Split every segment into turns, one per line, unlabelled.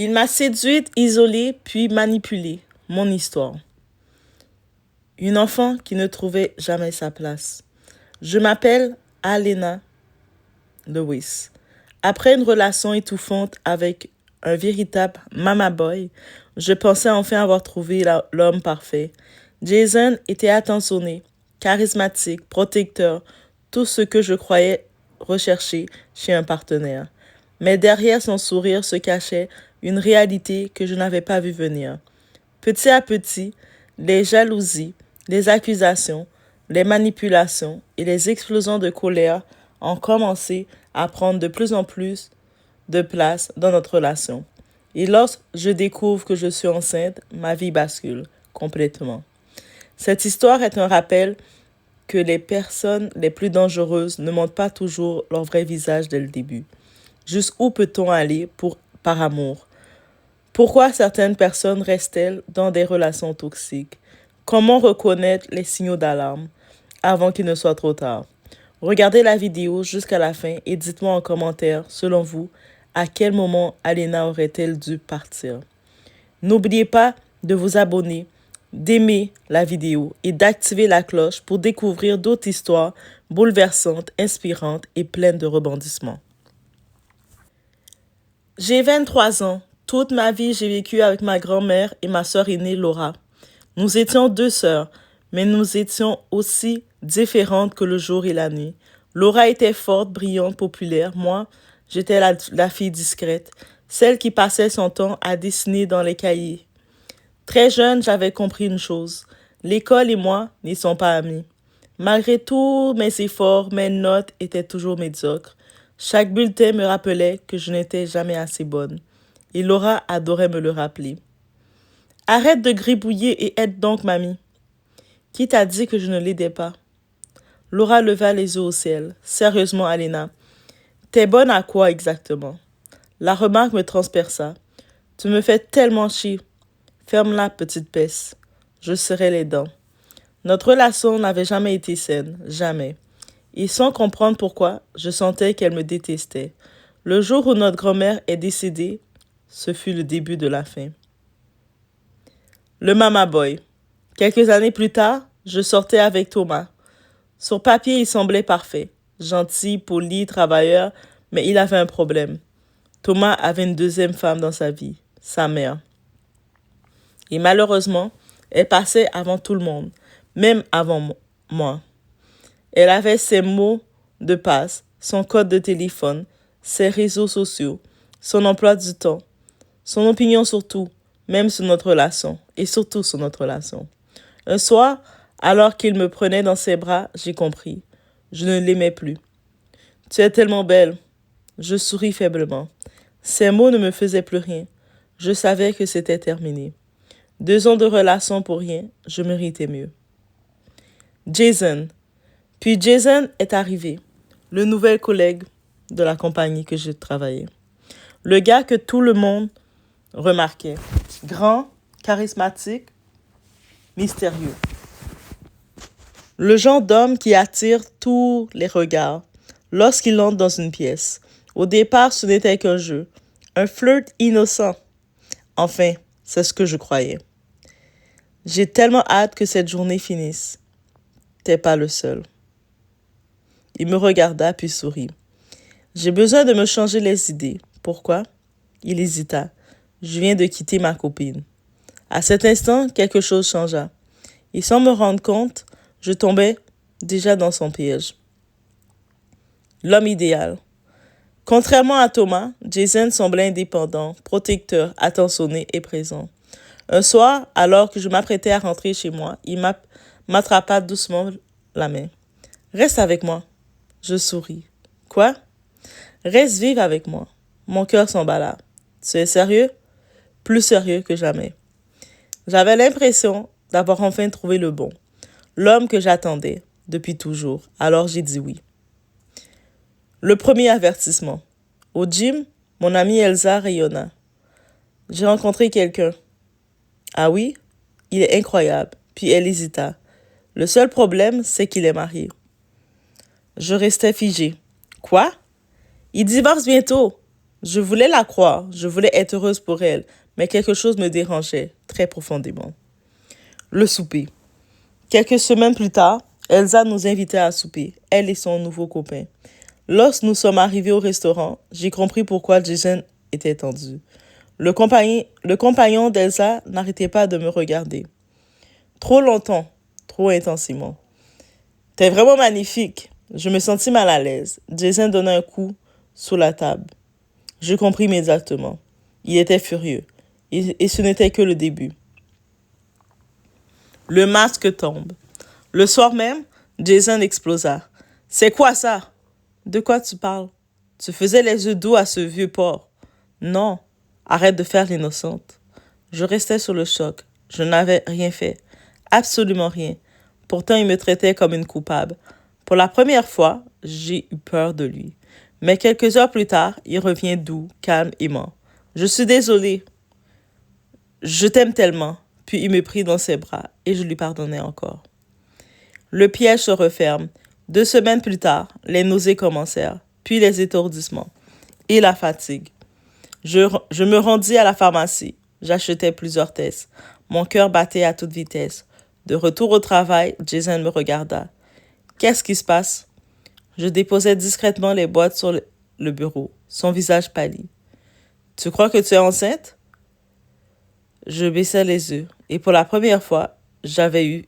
Il m'a séduite, isolée, puis manipulée. Mon histoire. Une enfant qui ne trouvait jamais sa place. Je m'appelle Alena Lewis. Après une relation étouffante avec un véritable mama boy, je pensais enfin avoir trouvé l'homme parfait. Jason était attentionné, charismatique, protecteur, tout ce que je croyais rechercher chez un partenaire. Mais derrière son sourire se cachait une réalité que je n'avais pas vue venir. Petit à petit, les jalousies, les accusations, les manipulations et les explosions de colère ont commencé à prendre de plus en plus de place dans notre relation. Et lorsque je découvre que je suis enceinte, ma vie bascule complètement. Cette histoire est un rappel que les personnes les plus dangereuses ne montrent pas toujours leur vrai visage dès le début. Jusqu'où peut-on aller par amour? Pourquoi certaines personnes restent-elles dans des relations toxiques? Comment reconnaître les signaux d'alarme avant qu'il ne soit trop tard? Regardez la vidéo jusqu'à la fin et dites-moi en commentaire, selon vous, à quel moment Alena aurait-elle dû partir? N'oubliez pas de vous abonner, d'aimer la vidéo et d'activer la cloche pour découvrir d'autres histoires bouleversantes, inspirantes et pleines de rebondissements. J'ai 23 ans. Toute ma vie, j'ai vécu avec ma grand-mère et ma sœur aînée Laura. Nous étions deux sœurs, mais nous étions aussi différentes que le jour et la nuit. Laura était forte, brillante, populaire. Moi, j'étais la fille discrète, celle qui passait son temps à dessiner dans les cahiers. Très jeune, j'avais compris une chose. L'école et moi n'y sont pas amis. Malgré tous mes efforts, mes notes étaient toujours médiocres. Chaque bulletin me rappelait que je n'étais jamais assez bonne. Et Laura adorait me le rappeler. Arrête de gribouiller et aide donc mamie. Qui t'a dit que je ne l'aidais pas? Laura leva les yeux au ciel. Sérieusement, Alena, t'es bonne à quoi exactement? La remarque me transperça. Tu me fais tellement chier. Ferme-la, petite peste. Je serrai les dents. Notre relation n'avait jamais été saine, jamais. Et sans comprendre pourquoi, je sentais qu'elle me détestait. Le jour où notre grand-mère est décédée, ce fut le début de la fin. Le Mama Boy. Quelques années plus tard, je sortais avec Thomas. Sur papier, il semblait parfait. Gentil, poli, travailleur, mais il avait un problème. Thomas avait une deuxième femme dans sa vie, sa mère. Et malheureusement, elle passait avant tout le monde, même avant moi. Elle avait ses mots de passe, son code de téléphone, ses réseaux sociaux, son emploi du temps, son opinion sur tout, même sur notre relation, et surtout sur notre relation. Un soir, alors qu'il me prenait dans ses bras, j'ai compris. Je ne l'aimais plus. Tu es tellement belle. Je souris faiblement. Ces mots ne me faisaient plus rien. Je savais que c'était terminé. 2 ans de relation pour rien, je méritais mieux. Jason. Puis Jason est arrivé, le nouvel collègue de la compagnie que je travaillais. Le gars que tout le monde remarquait. Grand, charismatique, mystérieux. Le genre d'homme qui attire tous les regards lorsqu'il entre dans une pièce. Au départ, ce n'était qu'un jeu, un flirt innocent. Enfin, c'est ce que je croyais. J'ai tellement hâte que cette journée finisse. T'es pas le seul. Il me regarda puis sourit. J'ai besoin de me changer les idées. Pourquoi? Il hésita. Je viens de quitter ma copine. À cet instant, quelque chose changea. Et sans me rendre compte, je tombais déjà dans son piège. L'homme idéal. Contrairement à Thomas, Jason semblait indépendant, protecteur, attentionné et présent. Un soir, alors que je m'apprêtais à rentrer chez moi, il m'attrapa doucement la main. « Reste avec moi. » Je souris. « Quoi? » »« Reste vivre avec moi. » Mon cœur s'emballa. « Tu es sérieux? » Plus sérieux que jamais. J'avais l'impression d'avoir enfin trouvé le bon, l'homme que j'attendais depuis toujours. Alors j'ai dit oui. Le premier avertissement. Au gym, mon amie Elsa rayonna. J'ai rencontré quelqu'un. Ah oui? Il est incroyable. Puis elle hésita. Le seul problème, c'est qu'il est marié. Je restais figée. Quoi? Il divorce bientôt. Je voulais la croire, je voulais être heureuse pour elle, mais quelque chose me dérangeait très profondément. Le souper. Quelques semaines plus tard, Elsa nous invitait à souper, elle et son nouveau copain. Lorsque nous sommes arrivés au restaurant, j'ai compris pourquoi Jason était tendu. Le compagnon d'Elsa n'arrêtait pas de me regarder. Trop longtemps, trop intensément. T'es vraiment magnifique. Je me sentis mal à l'aise. Jason donna un coup sous la table. Je compris immédiatement. Il était furieux. Et ce n'était que le début. Le masque tombe. Le soir même, Jason explosa. C'est quoi ça? De quoi tu parles? Tu faisais les yeux doux à ce vieux porc. Non, arrête de faire l'innocente. Je restais sur le choc. Je n'avais rien fait. Absolument rien. Pourtant, il me traitait comme une coupable. Pour la première fois, j'ai eu peur de lui. Mais quelques heures plus tard, il revient doux, calme, aimant. Je suis désolée. Je t'aime tellement. Puis il me prit dans ses bras et je lui pardonnais encore. Le piège se referme. 2 semaines plus tard, les nausées commencèrent, puis les étourdissements et la fatigue. Je me rendis à la pharmacie. J'achetais plusieurs tests. Mon cœur battait à toute vitesse. De retour au travail, Jason me regarda. Qu'est-ce qui se passe? Je déposais discrètement les boîtes sur le bureau. Son visage pâlit. Tu crois que tu es enceinte? Je baissais les yeux et pour la première fois, j'avais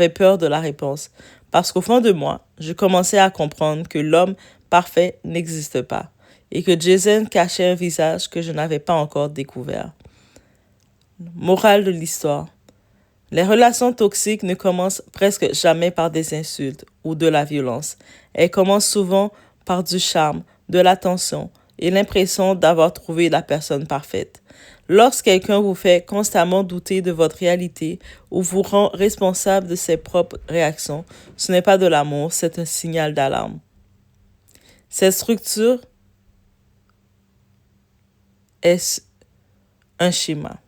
peur de la réponse parce qu'au fond de moi, je commençais à comprendre que l'homme parfait n'existe pas et que Jason cachait un visage que je n'avais pas encore découvert. Morale de l'histoire. Les relations toxiques ne commencent presque jamais par des insultes ou de la violence. Elles commencent souvent par du charme, de l'attention et l'impression d'avoir trouvé la personne parfaite. Lorsque quelqu'un vous fait constamment douter de votre réalité ou vous rend responsable de ses propres réactions, ce n'est pas de l'amour, c'est un signal d'alarme. Cette structure est un schéma.